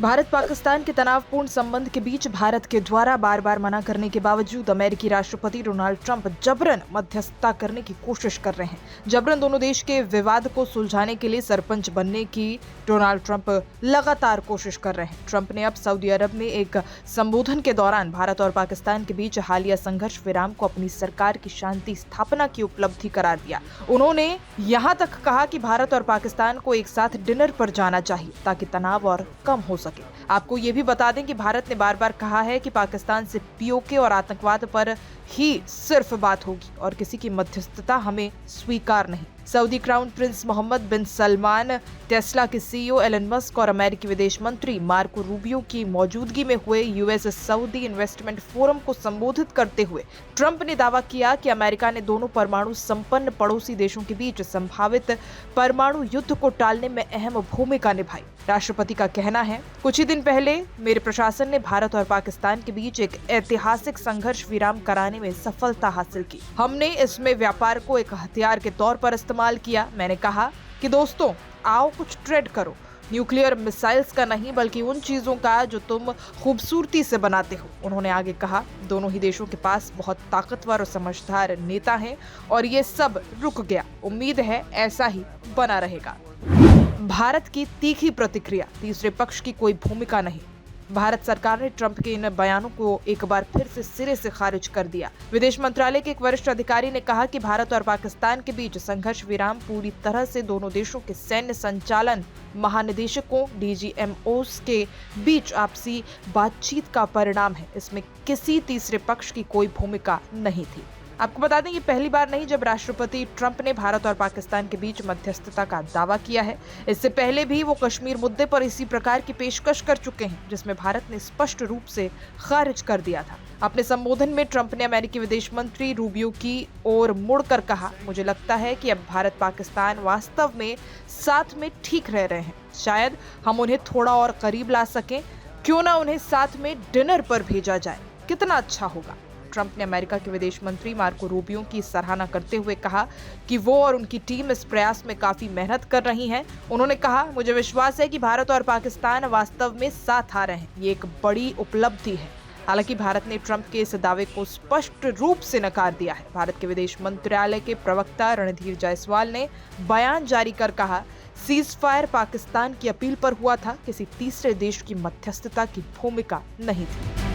भारत पाकिस्तान के तनावपूर्ण संबंध के बीच भारत के द्वारा बार बार मना करने के बावजूद अमेरिकी राष्ट्रपति डोनाल्ड ट्रंप जबरन मध्यस्थता करने की कोशिश कर रहे हैं। जबरन दोनों देश के विवाद को सुलझाने के लिए सरपंच बनने की डोनाल्ड ट्रंप लगातार कोशिश कर रहे हैं। ट्रंप ने अब सऊदी अरब में एक संबोधन के दौरान भारत और पाकिस्तान के बीच हालिया संघर्ष विराम को अपनी सरकार की शांति स्थापना की उपलब्धि करार दिया। उन्होंने यहाँ तक कहा कि भारत और पाकिस्तान को एक साथ डिनर पर जाना चाहिए ताकि तनाव और कम हो सके। आपको ये भी बता दें कि भारत ने बार बार कहा है कि पाकिस्तान से पीओके और आतंकवाद पर ही सिर्फ बात होगी और किसी की मध्यस्थता हमें स्वीकार नहीं। सऊदी क्राउन प्रिंस मोहम्मद बिन सलमान, टेस्ला के सीईओ एलन मस्क और अमेरिकी विदेश मंत्री मार्को रूबियो की मौजूदगी में हुए यूएस सऊदी इन्वेस्टमेंट फोरम को संबोधित करते हुए ट्रंप ने दावा किया कि अमेरिका ने दोनों परमाणु संपन्न पड़ोसी देशों के बीच संभावित परमाणु युद्ध को टालने में अहम भूमिका निभाई। राष्ट्रपति का कहना है, कुछ ही दिन पहले मेरे प्रशासन ने भारत और पाकिस्तान के बीच एक ऐतिहासिक संघर्ष विराम कराने में सफलता हासिल की। हमने इसमें व्यापार को एक हथियार के तौर पर इस्तेमाल किया। मैंने कहा कि दोस्तों आओ कुछ ट्रेड करो, न्यूक्लियर मिसाइल्स का नहीं बल्कि उन चीजों का जो तुम खूबसूरती से बनाते हो। उन्होंने आगे कहा, दोनों ही देशों के पास बहुत ताकतवर और समझदार नेता हैं और ये सब रुक गया। उम्मीद है ऐसा ही बना रहेगा। भारत की तीखी प्रतिक्रिया, तीसरे पक्ष की कोई भूमिका नहीं। भारत सरकार ने ट्रंप के इन बयानों को एक बार फिर से सिरे से खारिज कर दिया। विदेश मंत्रालय के एक वरिष्ठ अधिकारी ने कहा कि भारत और पाकिस्तान के बीच संघर्ष विराम पूरी तरह से दोनों देशों के सैन्य संचालन महानिदेशकों डीजीएमओस के बीच आपसी बातचीत का परिणाम है। इसमें किसी तीसरे पक्ष की कोई भूमिका नहीं थी। आपको बता दें, ये पहली बार नहीं जब राष्ट्रपति ट्रंप ने भारत और पाकिस्तान के बीच मध्यस्थता का दावा किया है। इससे पहले भी वो कश्मीर मुद्दे पर इसी प्रकार की पेशकश कर चुके हैं, जिसमें भारत ने स्पष्ट रूप से खारिज कर दिया था। अपने संबोधन में ट्रंप ने अमेरिकी विदेश मंत्री रूबियो की ओर मुड़कर कहा, मुझे लगता है कि अब भारत पाकिस्तान वास्तव में साथ में ठीक रह रहे हैं। शायद हम उन्हें थोड़ा और करीब ला सकें। क्यों ना उन्हें साथ में डिनर पर भेजा जाए, कितना अच्छा होगा। ट्रंप ने अमेरिका के विदेश मंत्री मार्को रूबियो की सराहना करते हुए कहा कि वो और उनकी टीम इस प्रयास में काफी मेहनत कर रही हैं। उन्होंने कहा, मुझे विश्वास है कि भारत और पाकिस्तान वास्तव में साथ आ रहे हैं। ये एक बड़ी उपलब्धि है। हालांकि भारत ने ट्रंप के इस दावे को स्पष्ट रूप से नकार दिया है। भारत के विदेश मंत्रालय के प्रवक्ता रणधीर जायसवाल ने बयान जारी कर कहा, सीज फायर पाकिस्तान की अपील पर हुआ था, किसी तीसरे देश की मध्यस्थता की भूमिका नहीं थी।